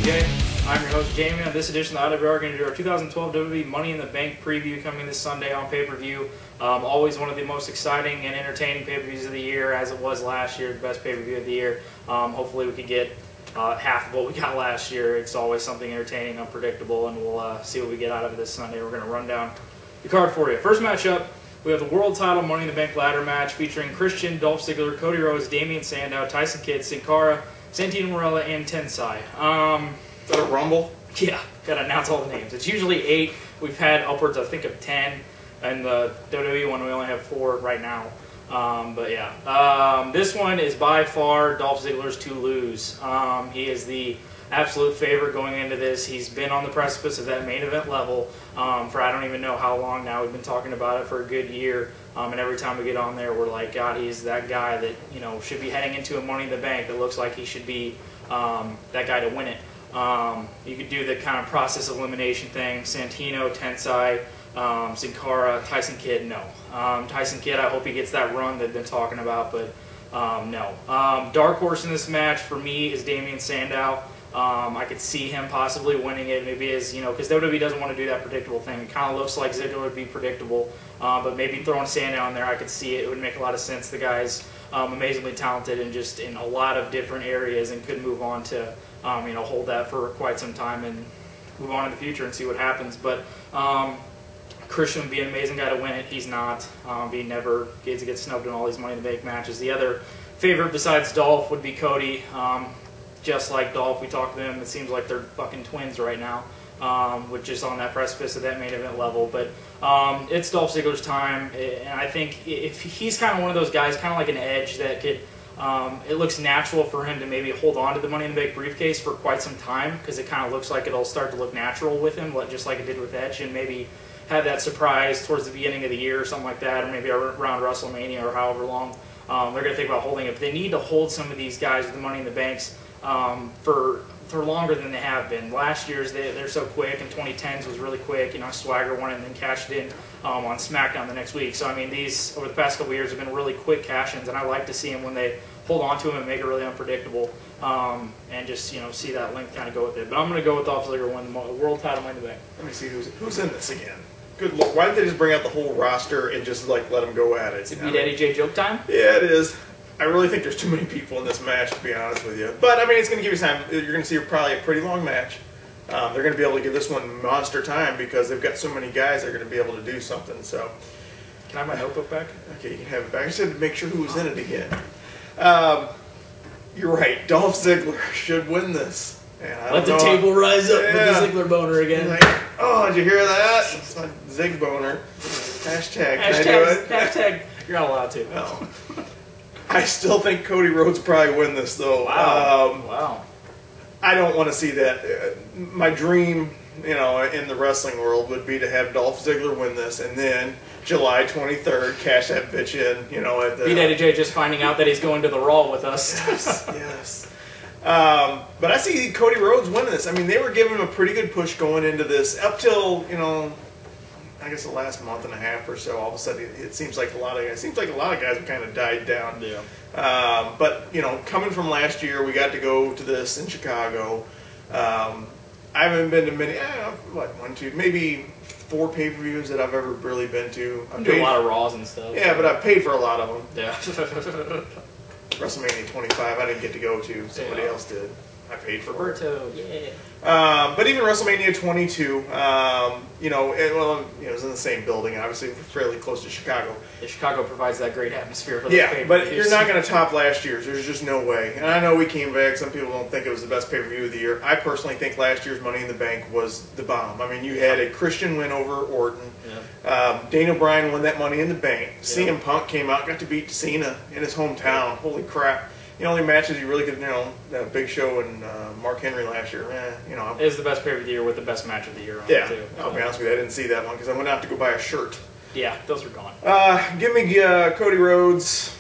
WJ. I'm your host, Jamie. On this edition of the IWR, we're going to do our 2012 WWE Money in the Bank preview coming this Sunday on pay-per-view. Always one of the most exciting and entertaining pay-per-views of the year, as it was last year, the best pay-per-view of the year. Hopefully we could get half of what we got last year. It's always something entertaining, unpredictable, and we'll see what we get out of it this Sunday. We're going to run down the card for you. First matchup, we have the World Title Money in the Bank ladder match featuring Christian, Dolph Ziggler, Cody Rhodes, Damien Sandow, Tyson Kidd, Sin Cara, Santino Marella, and Tensai. Is that a Rumble? Yeah, gotta announce all the names. It's usually 8. We've had upwards, I think, of 10. And the WWE one, we only have 4 right now. But yeah, this one is by far Dolph Ziggler's to lose. He is the absolute favorite going into this. He's been on the precipice of that main event level for I don't even know how long now. We've been talking about it for a good year. And every time we get on there, we're like, God, he's that guy that, you know, should be heading into a Money in the Bank that looks like he should be that guy to win it. You could do the kind of process elimination thing. Santino, Tensai, Sin Cara, Tyson Kidd, no. Tyson Kidd, I hope he gets that run they've been talking about, but no. Dark horse in this match for me is Damien Sandow. I could see him possibly winning it, maybe as, you know, because WWE doesn't want to do that predictable thing. It kind of looks like Ziggler would be predictable, but maybe throwing Sandow in there, I could see it. It would make a lot of sense. The guy's amazingly talented and just in a lot of different areas and could move on to, you know, hold that for quite some time and move on in the future and see what happens. But Christian would be an amazing guy to win it. He's not. He never gets to get snubbed in all these Money in the Bank matches. The other favorite besides Dolph would be Cody. Just like Dolph, we talked to them. It seems like they're fucking twins right now, which is on that precipice of that main event level. But it's Dolph Ziggler's time, and I think if he's kind of one of those guys, kind of like an Edge, that could. It looks natural for him to maybe hold on to the Money in the Bank briefcase for quite some time because it kind of looks like it'll start to look natural with him, just like it did with Edge, and maybe have that surprise towards the beginning of the year or something like that, or maybe around WrestleMania or however long they're going to think about holding it. But they need to hold some of these guys with the Money in the Banks for longer than they have been. Last year's, they're so quick, and 2010's was really quick. You know, Swagger won it and then cashed it in on SmackDown the next week. So, I mean, these, over the past couple of years, have been really quick cash-ins, and I like to see them when they hold on to them and make it really unpredictable, and just, you know, see that length kind of go with it. But I'm going to go with Dolph Ziggler win the World Title Money in the Bank. Let me see who's in this again. Good Lord. Why didn't they just bring out the whole roster and just, like, let them go at it? Is it Beat Eddie J joke time? Yeah, it is. I really think there's too many people in this match, to be honest with you. But, I mean, it's going to give you time. You're going to see probably a pretty long match. They're going to be able to give this one monster time because they've got so many guys that are going to be able to do something. So, can I have my notebook back? Okay, you can have it back. I just had to make sure who was in it again. You're right. Dolph Ziggler should win this. And Let the table rise up with the Ziggler boner again. Like, oh, did you hear that? It's my Zig boner. Hashtag. Can I do it? Hashtag. You're not allowed to. No. I still think Cody Rhodes probably win this, though. Wow. Wow. I don't want to see that. My dream, you know, in the wrestling world would be to have Dolph Ziggler win this, and then July 23rd, cash that bitch in, you know, at the... Beat Eddie J just finding out that he's going to the Raw with us. Yes, yes. But I see Cody Rhodes winning this. I mean, they were giving him a pretty good push going into this, up till, you know, I guess the last month and a half or so. All of a sudden, it seems like a lot of guys have kind of died down. Yeah. But you know, coming from last year, we got to go to this in Chicago. I haven't been to many. Maybe 4 pay-per-views that I've ever really been to. I do a lot of Raws and stuff. Yeah, but I've paid for a lot of them. Yeah. WrestleMania 25, I didn't get to go to. Somebody else did. I paid for Roberto, yeah. But even WrestleMania 22, you know, it was in the same building, obviously fairly close to Chicago. Yeah, Chicago provides that great atmosphere for those pay-per-views. But you're not going to top last year's. There's just no way. And I know we came back. Some people don't think it was the best pay-per-view of the year. I personally think last year's Money in the Bank was the bomb. I mean, you had a Christian win over Orton. Yeah. Daniel Bryan won that Money in the Bank. Yeah. CM Punk came out, got to beat Cena in his hometown. Holy crap. The only matches you really could, you know, that Big Show and Mark Henry last year, you know. It is the best pay-per-view of the year with the best match of the year on it, too. I'll be honest with you, I didn't see that one because I went out to go buy a shirt. Yeah, those are gone. Give me Cody Rhodes.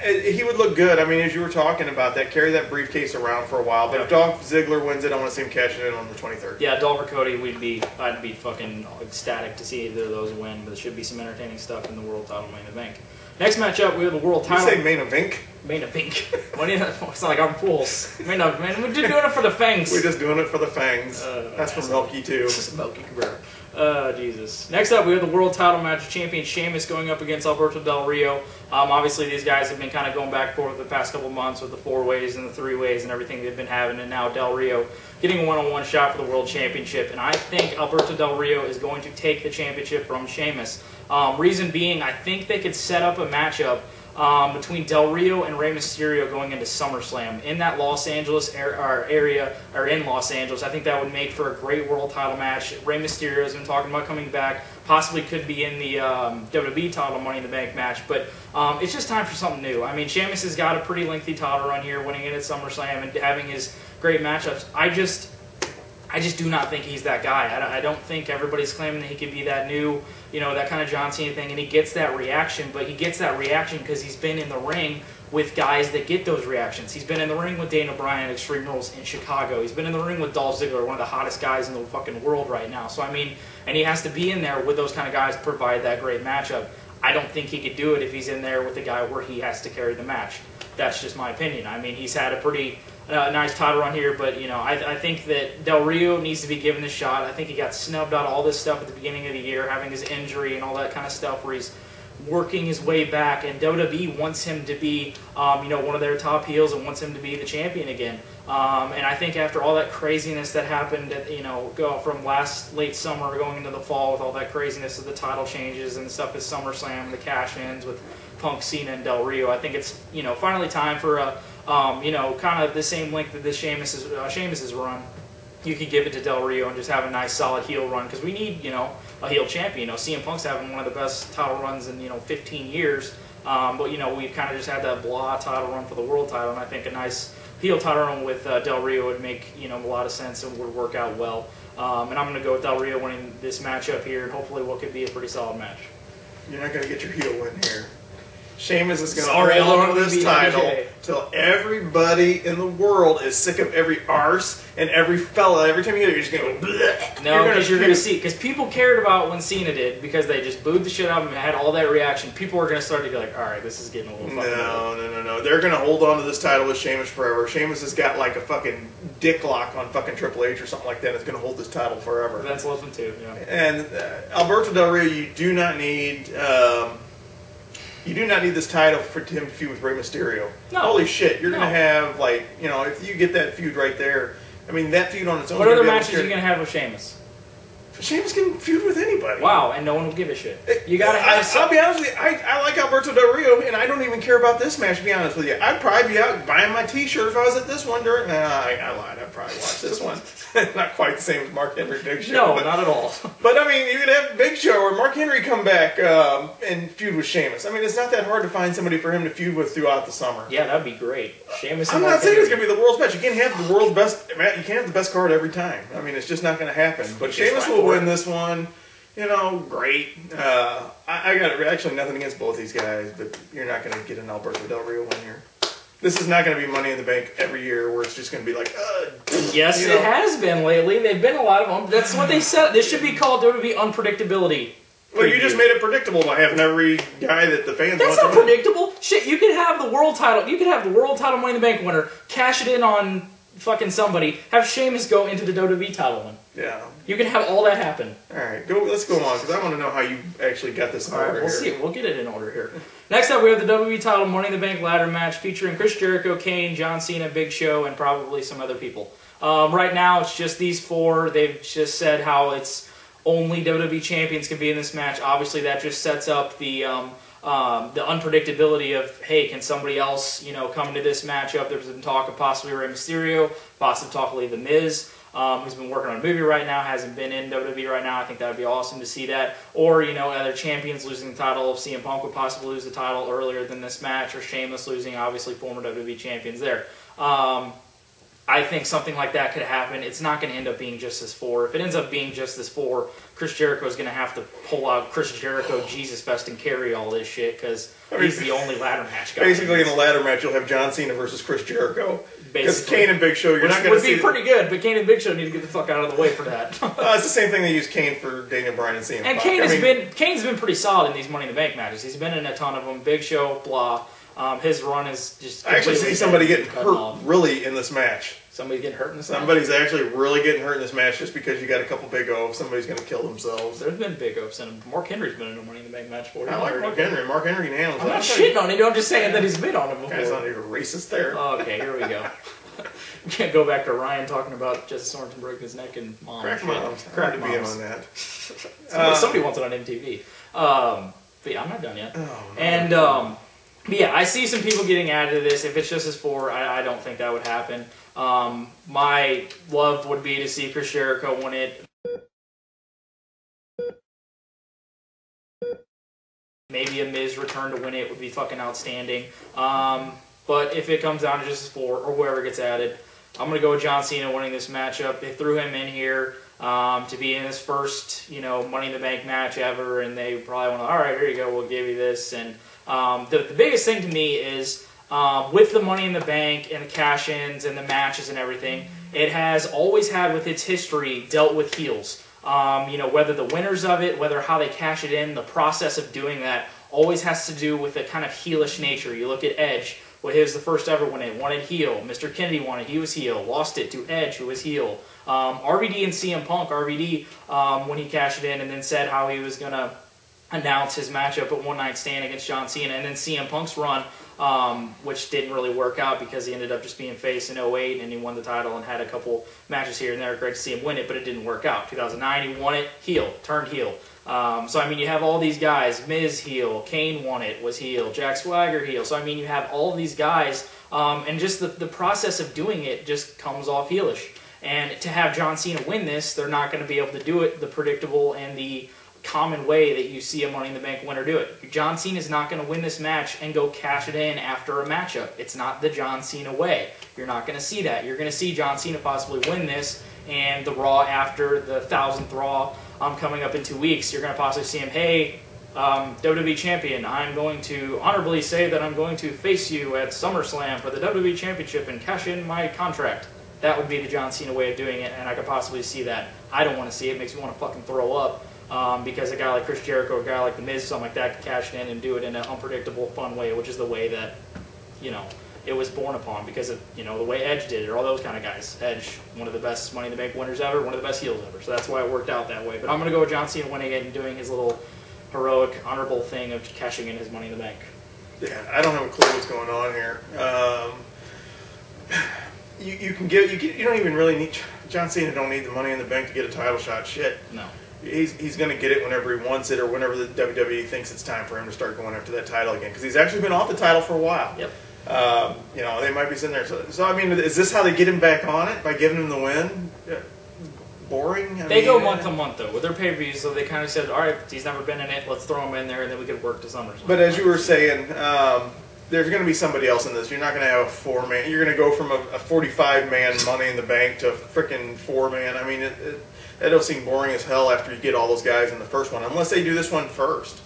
He would look good. I mean, as you were talking about that, carry that briefcase around for a while. But if Dolph Ziggler wins it, I want to see him cash it in on the 23rd. Yeah, Dolph or Cody, I'd be fucking ecstatic to see either of those win. But there should be some entertaining stuff in the World Title Money in the Bank. Next matchup, we have the world title. You say main event? Main event. It's not like I'm fools. We're just doing it for the fangs. We're just doing it for the fangs. That's from Milky, too. Milky Cabrera. Jesus. Next up, we have the world title match. Champion Sheamus going up against Alberto Del Rio. Obviously, these guys have been kind of going back and forth the past couple months with the 4-ways and the 3-ways and everything they've been having, and now Del Rio getting a one-on-one shot for the world championship. And I think Alberto Del Rio is going to take the championship from Sheamus. Reason being, I think they could set up a matchup between Del Rio and Rey Mysterio going into SummerSlam in that Los Angeles area, or in Los Angeles. I think that would make for a great world title match. Rey Mysterio has been talking about coming back, possibly could be in the WWE title Money in the Bank match, but it's just time for something new. I mean, Sheamus has got a pretty lengthy title run here, winning it at SummerSlam and having his great matchups. I just do not think he's that guy. I don't think everybody's claiming that he could be that new, that kind of John Cena thing, and he gets that reaction, but he gets that reaction because he's been in the ring with guys that get those reactions. He's been in the ring with Dana Bryan at Extreme Rules in Chicago. He's been in the ring with Dolph Ziggler, one of the hottest guys in the fucking world right now. So, I mean, and he has to be in there with those kind of guys to provide that great matchup. I don't think he could do it if he's in there with a guy where he has to carry the match. That's just my opinion. I mean, he's had a pretty nice title run here, but I think that Del Rio needs to be given the shot. I think he got snubbed out all this stuff at the beginning of the year, having his injury and all that kind of stuff, where he's working his way back, and WWE wants him to be one of their top heels and wants him to be the champion again. And I think after all that craziness that happened at, go from late summer going into the fall with all that craziness of the title changes and stuff at SummerSlam, the cash-ins with Punk, Cena, and Del Rio, I think it's finally time for a kind of the same length that this Sheamus's run. You could give it to Del Rio and just have a nice solid heel run, because we need a heel champion. CM Punk's having one of the best title runs in 15 years, but we've kind of just had that blah title run for the world title, and I think a nice heel title run with Del Rio would make a lot of sense and would work out well. And I'm going to go with Del Rio winning this matchup here, and hopefully what could be a pretty solid match. You're not going to get your heel win here. Sheamus is going to hold on to this title till everybody in the world is sick of every arse and every fella. Every time you hear it, you're just going to go, bleh. No, because you're going to see, because people cared about when Cena did, because they just booed the shit out of him and had all that reaction. People are going to start to be like, all right, this is getting a little fucking No. They're going to hold on to this title with Sheamus forever. Sheamus has got like a fucking dick lock on fucking Triple H or something like that. It's going to hold this title forever. That's listen too, yeah. And Alberto Del Rio, you do not need... You do not need this title for him to feud with Rey Mysterio. No. Holy shit, you're going to have, if you get that feud right there, I mean, that feud on its own... What other matches are you going to have with Sheamus? Sheamus can feud with anybody. Wow, and no one will give a shit. You got to have... I'll be honest with you, I like Alberto Del Rio, and I don't even care about this match, to be honest with you. I'd probably be out buying my t-shirt if I was at this one during... I lied, I'd probably watch this one. Not quite the same as Mark Henry Big Show. No, not at all. But, I mean, you could have Big Show or Mark Henry come back and feud with Sheamus. I mean, it's not that hard to find somebody for him to feud with throughout the summer. Yeah, that'd be great. Sheamus I'm not saying it's going to be the world's best. You can't have the world's best... You can't have the best card every time. I mean, it's just not going to happen. But Sheamus will win this one. Great. I got actually nothing against both these guys, but you're not going to get an Alberto Del Rio win here. This is not going to be Money in the Bank every year where it's just going to be like, Yes, it has been lately. They've been a lot of them. That's what they said. This should be called WWE Unpredictability. Well, you just made it predictable by having every guy that the fans want. That's not predictable. Shit, you could have the world title. You could have the world title Money in the Bank winner cash it in on fucking somebody. Have Sheamus go into the WWE title win. Yeah. You can have all that happen. All right, let's go on, because I want to know how you actually got this in order. All right, we'll see it. We'll get it in order here. Next up, we have the WWE title Money in the Bank ladder match featuring Chris Jericho, Kane, John Cena, Big Show, and probably some other people. Right now, it's just these four. They've just said how it's only WWE champions can be in this match. Obviously, that just sets up the unpredictability of, hey, can somebody else, come into this matchup? There's been talk of possibly Rey Mysterio, possibly talk of The Miz. Who's been working on a movie right now, hasn't been in WWE right now. I think that would be awesome to see that. Or, other champions losing the title. CM Punk would possibly lose the title earlier than this match, or Sheamus losing, obviously, former WWE champions there. I think something like that could happen. It's not going to end up being just this 4. If it ends up being just this 4, Chris Jericho is going to have to pull out Chris Jericho Jesus Fest and carry all this shit because he's the only ladder match guy. Basically, in a ladder match, you'll have John Cena versus Chris Jericho. Because Kane and Big Show, you're not going to see... would be pretty good, but Kane and Big Show need to get the fuck out of the way for that. It's the same thing they use Kane for Daniel Bryan and CM Punk. And Kane's been pretty solid in these Money in the Bank matches. He's been in a ton of them. Big Show, blah. His run is just... I actually see somebody getting hurt really in this match. Somebody's getting hurt in this match? Somebody's actually really getting hurt in this match just because you got a couple big O's. Somebody's going to kill themselves. There's been big O's in him. Mark Henry's been in a Money in the Bank match for you. I like Mark Henry. Mark Henry can handle it. I'm not shitting on him. I'm just saying that he's been on him before. Guy's not even racist there. Oh, okay, here we go. We can't go back to Ryan talking about Jesse Sorensen breaking his neck and mom. Crack moms. Crack moms. On that. Somebody wants it on MTV. But yeah, I'm not done yet. Oh, no. And but yeah, I see some people getting added to this. If it's just as 4, I don't think that would happen. My love would be to see Chris Jericho win it. Maybe a Miz return to win it would be fucking outstanding. But if it comes down to just as 4 or whoever gets added, I'm going to go with John Cena winning this matchup. They threw him in here to be in his first, Money in the Bank match ever, and they probably want to, all right, here you go, we'll give you this. And the biggest thing to me is with the Money in the Bank and the cash-ins and the matches and everything, it has always had with its history dealt with heels. Whether the winners of it, whether how they cash it in, the process of doing that always has to do with a kind of heelish nature. You look at Edge. Well, he was the first ever win it. Won it heel. Mr. Kennedy won it. He was heel. Lost it to Edge, who was heel. RVD and CM Punk. RVD, when he cashed it in and then said how he was going to announce his matchup at One Night Stand against John Cena. And then CM Punk's run, which didn't really work out because he ended up just being face in 08 and he won the title and had a couple matches here and there. Great to see him win it, but it didn't work out. 2009, he won it, heel, turned heel. So, I mean, you have all these guys. Miz heel, Kane won it, was heel, Jack Swagger heel. So, I mean, you have all these guys, and just the process of doing it just comes off heelish. And to have John Cena win this, they're not going to be able to do it the predictable and the common way that you see a Money in the Bank winner do it. John Cena is not going to win this match and go cash it in after a matchup. It's not the John Cena way. You're not going to see that. You're going to see John Cena possibly win this, and the Raw after the 1000th Raw coming up in 2 weeks, you're going to possibly see him, hey, WWE Champion, I'm going to honorably say that I'm going to face you at SummerSlam for the WWE Championship and cash in my contract. That would be the John Cena way of doing it, and I could possibly see that. I don't want to see it. It makes me want to fucking throw up. Because a guy like Chris Jericho, a guy like The Miz, something like that, could cash it in and do it in an unpredictable, fun way, which is the way that, it was born upon because of, the way Edge did it, or all those kind of guys. Edge, one of the best Money in the Bank winners ever, one of the best heels ever. So that's why it worked out that way. But I'm going to go with John Cena winning it and doing his little heroic, honorable thing of cashing in his Money in the Bank. Yeah, I don't have a clue what's going on here. You don't even really need... John Cena don't need the Money in the Bank to get a title shot. Shit. No. He's going to get it whenever he wants it or whenever the WWE thinks it's time for him to start going after that title again. Because he's actually been off the title for a while. Yep. They might be sitting there. So, I mean, is this how they get him back on it? By giving him the win? Boring? They go month to month, though, with their pay-per-views. So they kind of said, all right, he's never been in it. Let's throw him in there, and then we could work to SummerSlam. But as you were saying, there's going to be somebody else in this. You're not going to have a 4-man. You're going to go from a 45-man Money in the Bank to a freaking 4-man. I mean, it'll seem boring as hell after you get all those guys in the first one, unless they do this one first.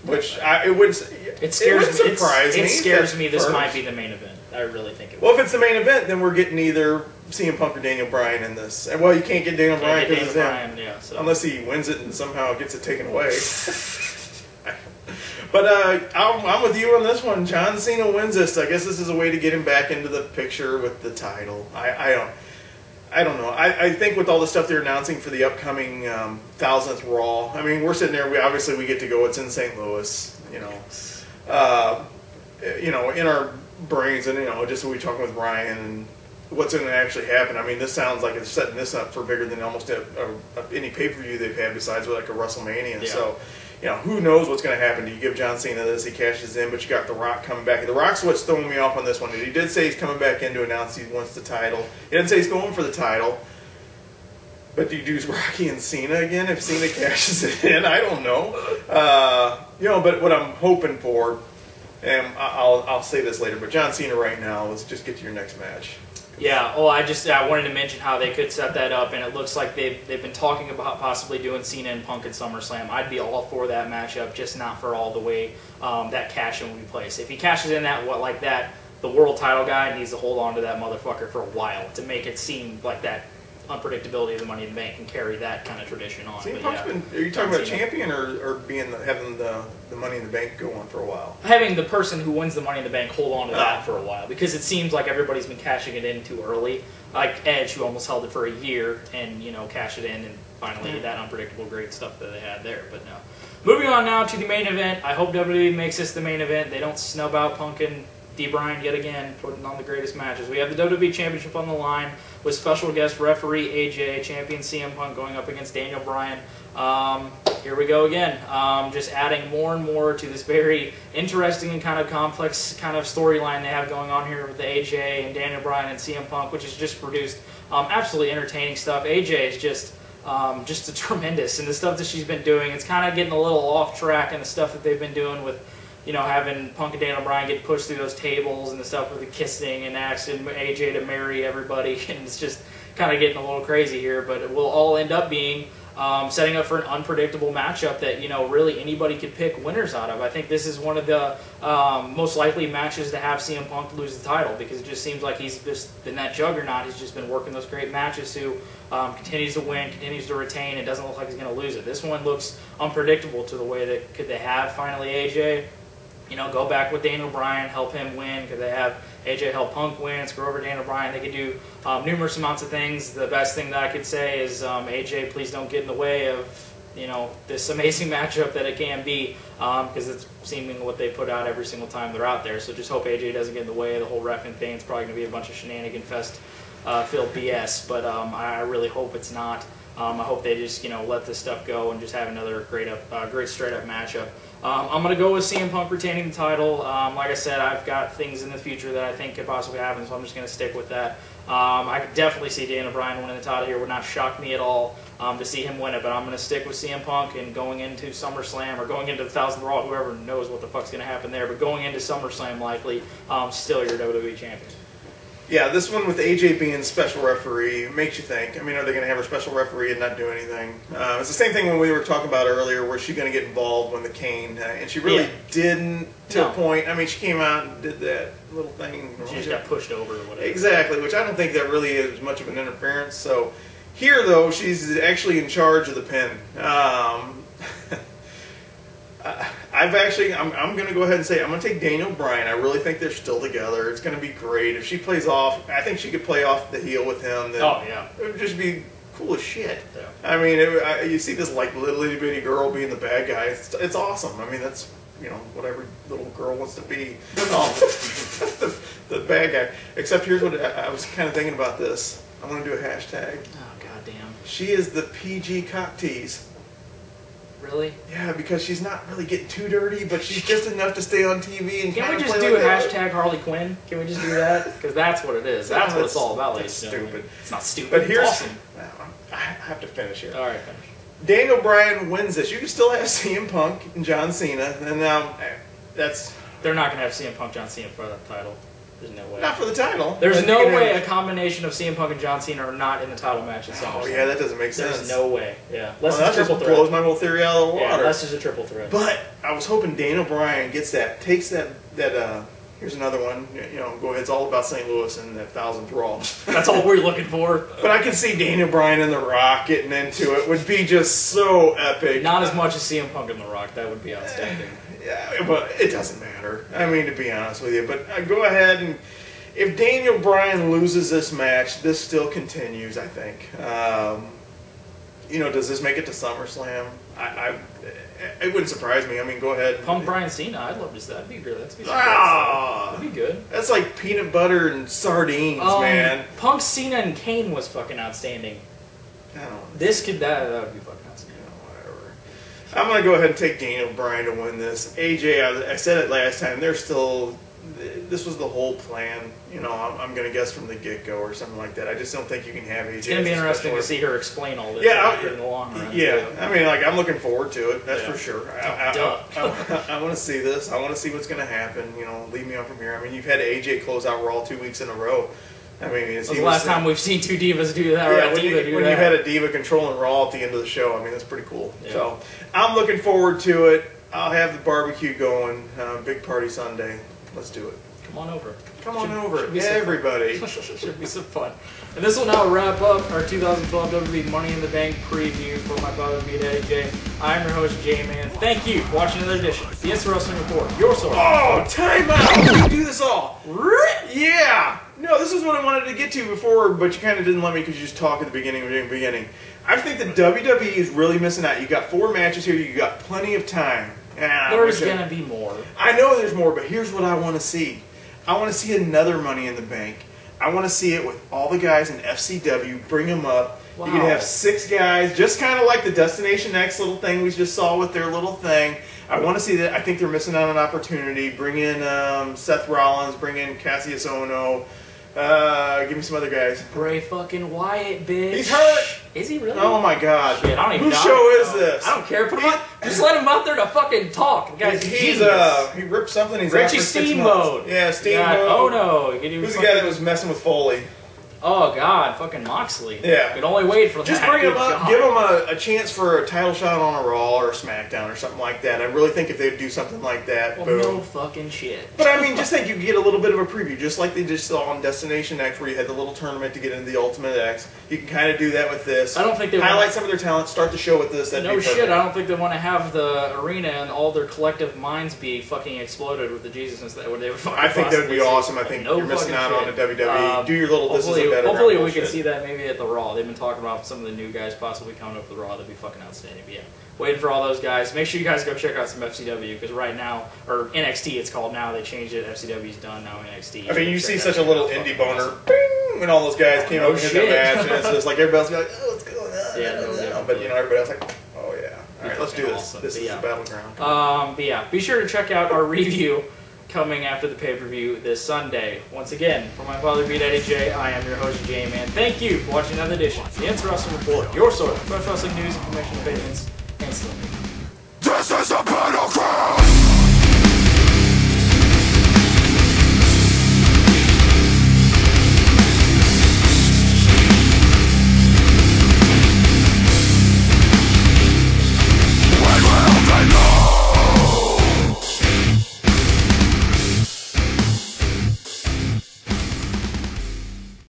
It scares me. This might be the main event. I really think it will. Well, if it's the main event, then we're getting either CM Punk or Daniel Bryan in this. And, well, you can't get Daniel Bryan because it's him. Yeah, so. Unless he wins it and somehow gets it taken away. But I'm with you on this one. John Cena wins this. I guess this is a way to get him back into the picture with the title. I don't know. I think with all the stuff they're announcing for the upcoming 1000th Raw, I mean, we're sitting there. We get to go. It's in St. Louis, in our brains, and just when we talking with Ryan and what's going to actually happen. I mean, this sounds like it's setting this up for bigger than almost any pay-per-view they've had besides like a WrestleMania. Yeah. So, who knows what's going to happen? Do you give John Cena this? He cashes in, but you got The Rock coming back. The Rock's what's throwing me off on this one. He did say he's coming back in to announce he wants the title. He didn't say he's going for the title. But do you do Rocky and Cena again if Cena cashes it in? I don't know. But what I'm hoping for, and I'll say this later, but John Cena right now, let's just get to your next match. Yeah, well, I wanted to mention how they could set that up, and it looks like they've been talking about possibly doing Cena and Punk at SummerSlam. I'd be all for that matchup, just not for all the way that cash-in will be placed. If he cashes in like that, the world title guy needs to hold on to that motherfucker for a while to make it seem like that unpredictability of the Money in the Bank and carry that kind of tradition on. CM Punk's been, are you talking about champion or having the Money in the Bank go on for a while? Having the person who wins the Money in the Bank hold on to that for a while, because it seems like everybody's been cashing it in too early. Like Edge, who almost held it for a year and cashed it in, and finally that unpredictable great stuff that they had there. But no. Moving on now to the main event. I hope WWE makes this the main event. They don't snub out Punk and D. Bryan yet again, putting on the greatest matches. We have the WWE Championship on the line with special guest referee AJ, champion CM Punk going up against Daniel Bryan. Here we go again. Just adding more and more to this very interesting and kind of complex kind of storyline they have going on here with the AJ and Daniel Bryan and CM Punk, which has just produced absolutely entertaining stuff. AJ is just a tremendous, and the stuff that she's been doing, it's kind of getting a little off track, and the stuff that they've been doing with having Punk and Daniel Bryan get pushed through those tables and the stuff with the kissing and asking AJ to marry everybody, and it's just kind of getting a little crazy here, but it will all end up being setting up for an unpredictable matchup that, really anybody could pick winners out of. I think this is one of the most likely matches to have CM Punk lose the title, because it just seems like he's just been that juggernaut. He's just been working those great matches who continues to win, continues to retain, and doesn't look like he's going to lose it. This one looks unpredictable to the way that could they have finally AJ go back with Daniel Bryan, help him win. Could they have AJ help Punk win, screw over Daniel Bryan? They could do numerous amounts of things. The best thing that I could say is, AJ, please don't get in the way of, this amazing matchup that it can be, because it's seeming what they put out every single time they're out there. So just hope AJ doesn't get in the way of the whole reffing thing. It's probably going to be a bunch of shenanigan fest filled BS, but I really hope it's not. I hope they just let this stuff go and just have another great straight up matchup. I'm going to go with CM Punk retaining the title. Like I said, I've got things in the future that I think could possibly happen, so I'm just going to stick with that. I could definitely see Daniel Bryan winning the title here. Would not shock me at all to see him win it, but I'm going to stick with CM Punk, and going into SummerSlam, or going into the 1000th Raw, whoever knows what the fuck's going to happen there, but going into SummerSlam likely, still your WWE champion. Yeah, this one with AJ being special referee makes you think. I mean, are they going to have her special referee and not do anything? It's the same thing when we were talking about earlier, where she's going to get involved when the Kane, and she really didn't to a point. I mean, she came out and did that little thing. She just got pushed over or whatever. Exactly, which I don't think that really is much of an interference. So here, though, she's actually in charge of the pin. I'm going to go ahead and say I'm going to take Daniel Bryan. I really think they're still together. It's going to be great. If she plays off, I think she could play off the heel with him. Then it would just be cool as shit. Yeah. I mean, you see this like little itty bitty girl being the bad guy. It's awesome. I mean, that's what every little girl wants to be. The bad guy. Except here's what I was kind of thinking about this. I want to do a hashtag. Oh goddamn. She is the PG cock tease. Really? Yeah, because she's not really getting too dirty, but she's just enough to stay on TV and Can we just do a hashtag Harley Quinn? Can we just do that? Because that's what it is. That's what it's all about, ladies and gentlemen. Stupid. It's not stupid. But here's awesome. I have to finish here. All right, finish. Daniel Bryan wins this. You can still have CM Punk and John Cena, and that's. They're not going to have CM Punk, John Cena for that title. There's no way. Not for the title. There's no way a combination of CM Punk and John Cena are not in the title match at SummerSlam. Oh yeah, that doesn't make sense. There's no way. Yeah, that just blows my whole theory out of the water. Yeah, that's just a triple threat. But I was hoping Daniel Bryan takes that. Here's another one. Go ahead. It's all about St. Louis and that 1000th Raw. That's all we're looking for. But I can see Daniel Bryan and The Rock getting into it. Would be just so epic. Not as much as CM Punk and The Rock. That would be outstanding. Yeah, but it doesn't matter. I mean, to be honest with you. But go ahead and. If Daniel Bryan loses this match, this still continues, I think. Does this make it to SummerSlam? It wouldn't surprise me. I mean, go ahead. Punk Bryan Cena, I'd love to see that. That'd be good. That'd be good. That's like peanut butter and sardines, man. Punk, Cena, and Kane was fucking outstanding. That would be fucking outstanding. Whatever. I'm going to go ahead and take Daniel Bryan to win this. AJ, I said it last time, this was the whole plan. I'm going to guess from the get-go or something like that. I just don't think you can have AJ. It's going to be interesting to see her explain all this in the long run. Yeah, I mean, I'm looking forward to it. That's for sure. I want to see this. I want to see what's going to happen. Lead me on from here. I mean, you've had AJ close out Raw 2 weeks in a row. I mean, That's the last time we've seen two divas do that. Yeah, or a diva do when that. you had a diva controlling Raw at the end of the show, I mean, that's pretty cool. Yeah. So I'm looking forward to it. I'll have the barbecue going. Big Party Sunday. Let's do it. Come on over. Come on over, be everybody. Should be some fun. And this will now wrap up our 2012 WWE Money in the Bank preview for my father, me, Daddy J. I'm your host, J-Man. Thank you for watching another edition of the It's Wrestling Report. Your source. Oh, time out! We do this all. Yeah! No, this is what I wanted to get to before, but you kind of didn't let me because you just talk at the beginning. I think the WWE is really missing out. You got 4 matches here. You got plenty of time. There's going to be more. I know there's more, but here's what I want to see. I want to see another Money in the Bank. I want to see it with all the guys in FCW. Bring them up. Wow. You can have 6 guys, just kind of like the Destination X little thing we just saw with their little thing. I want to see that. I think they're missing out on an opportunity. Bring in Seth Rollins. Bring in Cassius Ohno. Give me some other guys. Bray fucking Wyatt, bitch. He's hurt. Is he really? Oh my god. Shit, I don't even know. Whose show is this? I don't care. Put him on. Just let him out there to fucking talk. Guys, he ripped something. He's Richie out for 6 Steamboat. months. Yeah, Steamboat. Oh no. Who's the guy that was messing with Foley? Oh god, fucking Moxley. Yeah. Could only wait for that. Just bring him up, God. give him a chance for a title shot on a Raw or a SmackDown or something like that. I really think if they'd do something like that, Well, boom. no fucking shit. But I mean, just think you could get a little bit of a preview, just like they just saw on Destination X, where you had the little tournament to get into the Ultimate X. You can kind of do that with this. I don't think they highlight some of their talent. Start the show with this. That'd No be perfect. shit, I don't think they want to have the arena and all their collective minds be fucking exploded with the Jesusness that they would fucking I think that would be possibly awesome. I think No you're missing out fucking on the shit. WWE. Do your little this is a better Hopefully round we can bullshit. see that maybe at the Raw. They've been talking about some of the new guys possibly coming up with the Raw. That'd be fucking outstanding. But yeah, waiting for all those guys. Make sure you guys go check out some FCW because right now, or NXT it's called now. They changed it. FCW's done now. NXT. I mean, you see such a little indie boner, bing, when all those guys came up and hit that match, and it's just like everybody's like, oh, what's going on? Yeah, but you know, everybody else like, oh yeah, all right, let's do this. Awesome. This is the battleground. But yeah, be sure to check out our review coming after the pay-per-view this Sunday. Once again, for my father, B. Daddy J, I am your host, J-Man. Thank you for watching another edition of the It's Wrestling Report, your source for wrestling news, information, opinions, and stuff. This is a battle!